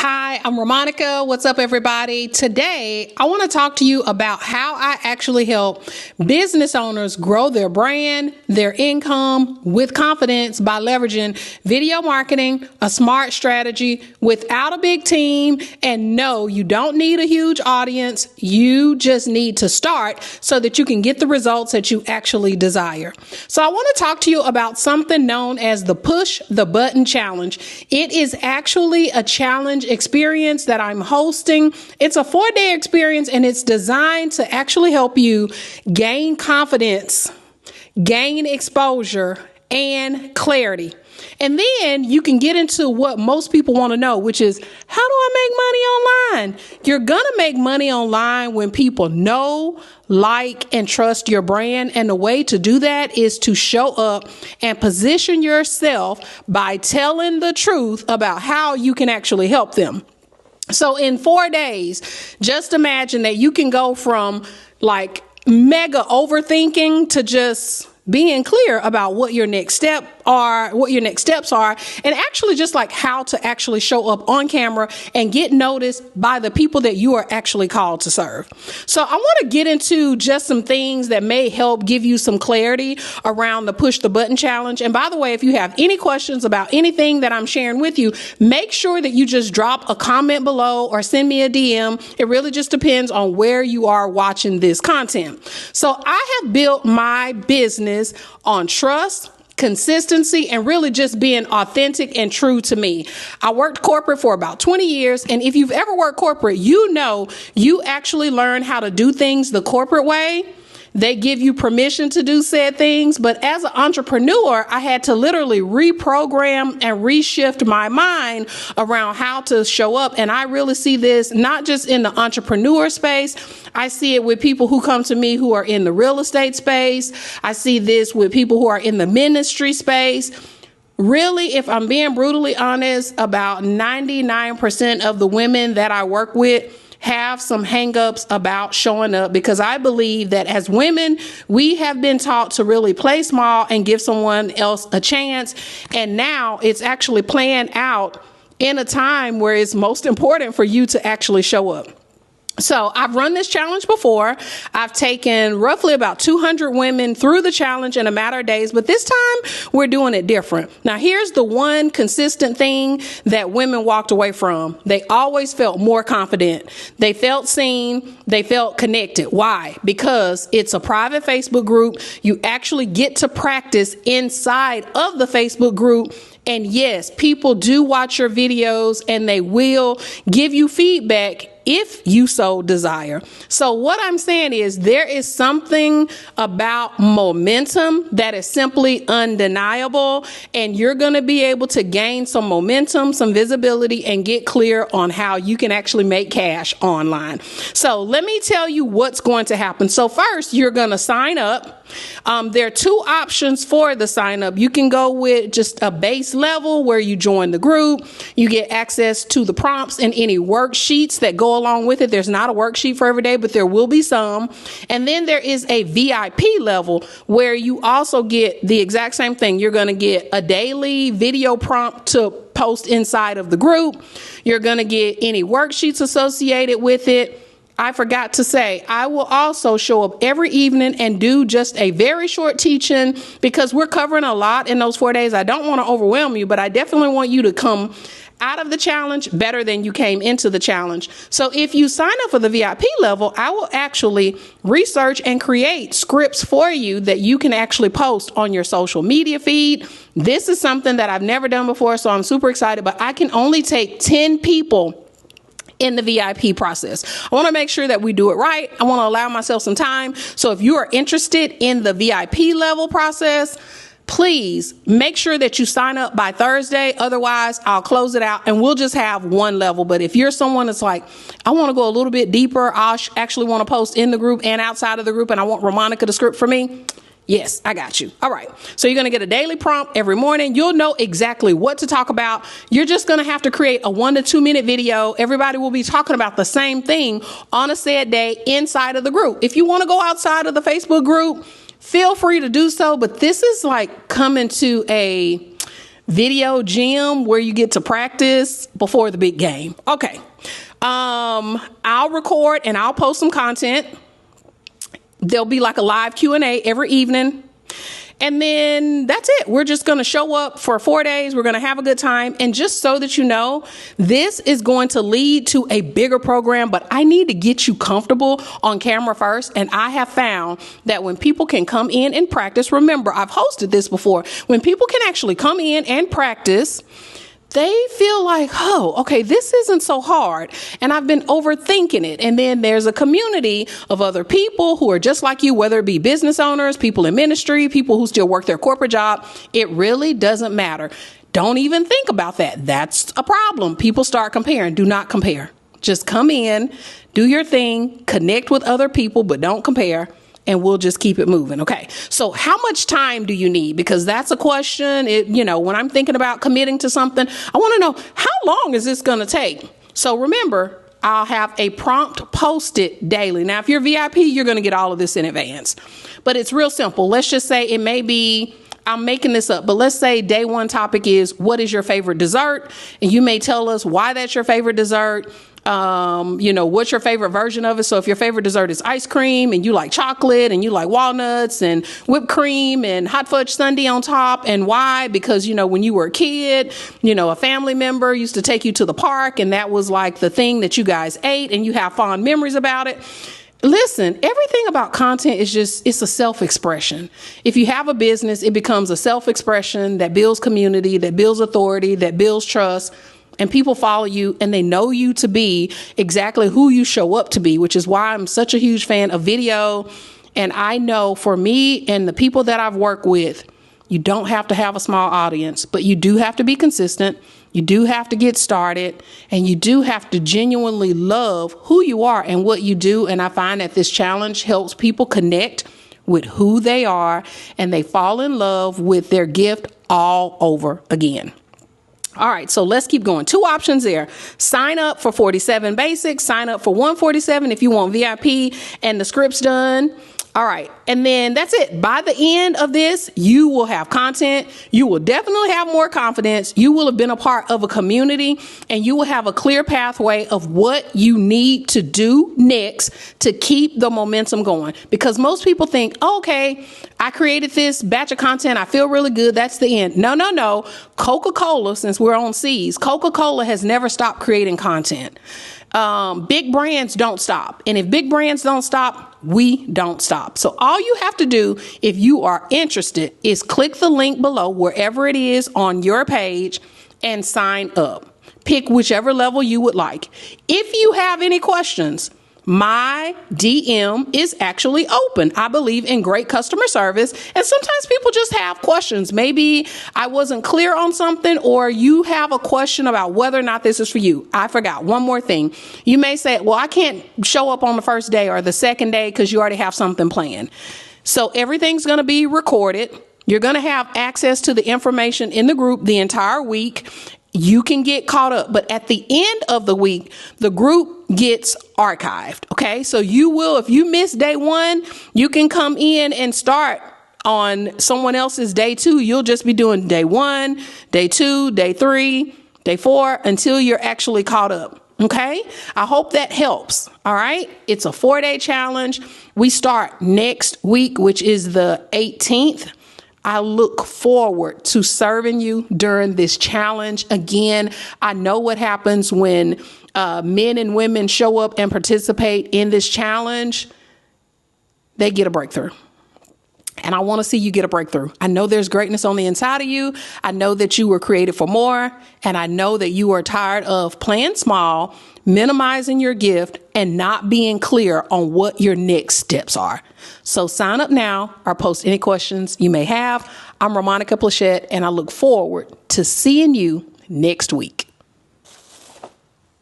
Hi, I'm Ramonica. What's up, everybody? Today, I want to talk to you about how I actually help business owners grow their brand, their income with confidence by leveraging video marketing, a smart strategy without a big team. And no, you don't need a huge audience. You just need to start so that you can get the results that you actually desire. So I want to talk to you about something known as the Push the Button Challenge. It is actually a challenge experience that I'm hosting. It's a 4-day experience and it's designed to actually help you gain confidence, gain exposure, and clarity. And then you can get into what most people want to know, which is, how do I make money online? You're going to make money online when people know, like, and trust your brand. And the way to do that is to show up and position yourself by telling the truth about how you can actually help them. So in 4 days, just imagine that you can go from like mega overthinking to just being clear about what your next steps are, and actually just like how to actually show up on camera and get noticed by the people that you are actually called to serve. So I want to get into just some things that may help give you some clarity around the Push the Button Challenge. And by the way, if you have any questions about anything that I'm sharing with you, make sure that you just drop a comment below or send me a DM. It really just depends on where you are watching this content. So I have built my business on trust, consistency, and really just being authentic and true to me. I worked corporate for about 20 years. And if you've ever worked corporate, you know you actually learn how to do things the corporate way. They give you permission to do said things. But as an entrepreneur, I had to literally reprogram and reshift my mind around how to show up. And I really see this not just in the entrepreneur space. I see it with people who come to me who are in the real estate space. I see this with people who are in the ministry space. Really, if I'm being brutally honest, about 99% of the women that I work with have some hangups about showing up, because I believe that as women, we have been taught to really play small and give someone else a chance. And now it's actually playing out in a time where it's most important for you to actually show up. So I've run this challenge before. I've taken roughly about 200 women through the challenge in a matter of days, but this time we're doing it different. Now, here's the one consistent thing that women walked away from. They always felt more confident. They felt seen. They felt connected. Why? Because it's a private Facebook group. You actually get to practice inside of the Facebook group. And yes, people do watch your videos and they will give you feedback if you so desire. So what I'm saying is there is something about momentum that is simply undeniable, and you're going to be able to gain some momentum, some visibility, and get clear on how you can actually make cash online. So let me tell you what's going to happen. So first, you're going to sign up. There are two options for the sign up. You can go with just a base level where you join the group. You get access to the prompts and any worksheets that go along with it. There's not a worksheet for every day, but there will be some. And then there is a VIP level where you also get the exact same thing. You're going to get a daily video prompt to post inside of the group. You're going to get any worksheets associated with it. I forgot to say, I will also show up every evening and do just a very short teaching, because we're covering a lot in those 4 days. I don't want to overwhelm you, but I definitely want you to come out of the challenge better than you came into the challenge. So if you sign up for the VIP level, I will actually research and create scripts for you that you can actually post on your social media feed. This is something that I've never done before, so I'm super excited, but I can only take 10 people in the VIP process. I want to make sure that we do it right. I want to allow myself some time. So if you are interested in the VIP level process, please make sure that you sign up by Thursday. Otherwise, I'll close it out and we'll just have one level. But if you're someone that's like, I want to go a little bit deeper, I actually want to post in the group and outside of the group, and I want Ramonica to script for me, yes, I got you. All right. So you're going to get a daily prompt every morning. You'll know exactly what to talk about. You're just going to have to create a 1 to 2 minute video. Everybody will be talking about the same thing on a said day inside of the group. If you want to go outside of the Facebook group, feel free to do so. But this is like coming to a video gym where you get to practice before the big game. Okay. I'll record and I'll post some content. There'll be like a live Q&A every evening. And then that's it. We're just going to show up for 4 days. We're going to have a good time. And just so that you know, this is going to lead to a bigger program, but I need to get you comfortable on camera first. And I have found that when people can come in and practice, remember, I've hosted this before, when people can actually come in and practice, they feel like, oh, okay, this isn't so hard. And I've been overthinking it. And then there's a community of other people who are just like you, whether it be business owners, people in ministry, people who still work their corporate job. It really doesn't matter. Don't even think about that. That's a problem. People start comparing. Do not compare. Just come in, do your thing, connect with other people, but don't compare. And we'll just keep it moving. Okay. So how much time do you need? Because that's a question. When I'm thinking about committing to something, I want to know, how long is this going to take? So remember, I'll have a prompt posted daily. Now, if you're VIP, you're going to get all of this in advance, but it's real simple. Let's just say it may be, I'm making this up, but let's say day one topic is, what is your favorite dessert? And you may tell us why that's your favorite dessert. What's your favorite version of it? So if your favorite dessert is ice cream and you like chocolate and you like walnuts and whipped cream and hot fudge sundae on top, and why? Because, when you were a kid, a family member used to take you to the park and that was like the thing that you guys ate and you have fond memories about it. Listen, everything about content is it's a self-expression. If you have a business, it becomes a self-expression that builds community, that builds authority, that builds trust. And people follow you and they know you to be exactly who you show up to be, which is why I'm such a huge fan of video. And I know for me and the people that I've worked with, you don't have to have a small audience, but you do have to be consistent. You do have to get started, and you do have to genuinely love who you are and what you do. And I find that this challenge helps people connect with who they are and they fall in love with their gift all over again. All right, so let's keep going. 2 options there. Sign up for 47 Basic, sign up for 147 if you want VIP and the script's done. All right. And then that's it. By the end of this, you will have content. You will definitely have more confidence. You will have been a part of a community and you will have a clear pathway of what you need to do next to keep the momentum going. Because most people think, oh, okay, I created this batch of content. I feel really good. That's the end. No. Coca-Cola, since we're on C's, Coca-Cola has never stopped creating content. Big brands don't stop. And if big brands don't stop, we don't stop. So all you have to do, if you are interested, is click the link below wherever it is on your page and sign up. Pick whichever level you would like. If you have any questions, my DM is actually open. I believe in great customer service. And sometimes people just have questions. Maybe I wasn't clear on something, or you have a question about whether or not this is for you. I forgot one more thing. You may say, well, I can't show up on the first day or the second day because you already have something planned. So everything's going to be recorded. You're going to have access to the information in the group the entire week. You can get caught up, but at the end of the week, the group gets archived. Okay. So you will, if you miss day 1, you can come in and start on someone else's day 2. You'll just be doing day 1, day 2, day 3, day 4 until you're actually caught up. Okay. I hope that helps. All right. It's a 4-day challenge. We start next week, which is the 18th. I look forward to serving you during this challenge. Again, I know what happens when men and women show up and participate in this challenge. They get a breakthrough. And I want to see you get a breakthrough. I know there's greatness on the inside of you. I know that you were created for more. And I know that you are tired of playing small, minimizing your gift, and not being clear on what your next steps are. So sign up now or post any questions you may have. I'm Romonica Plachette, and I look forward to seeing you next week.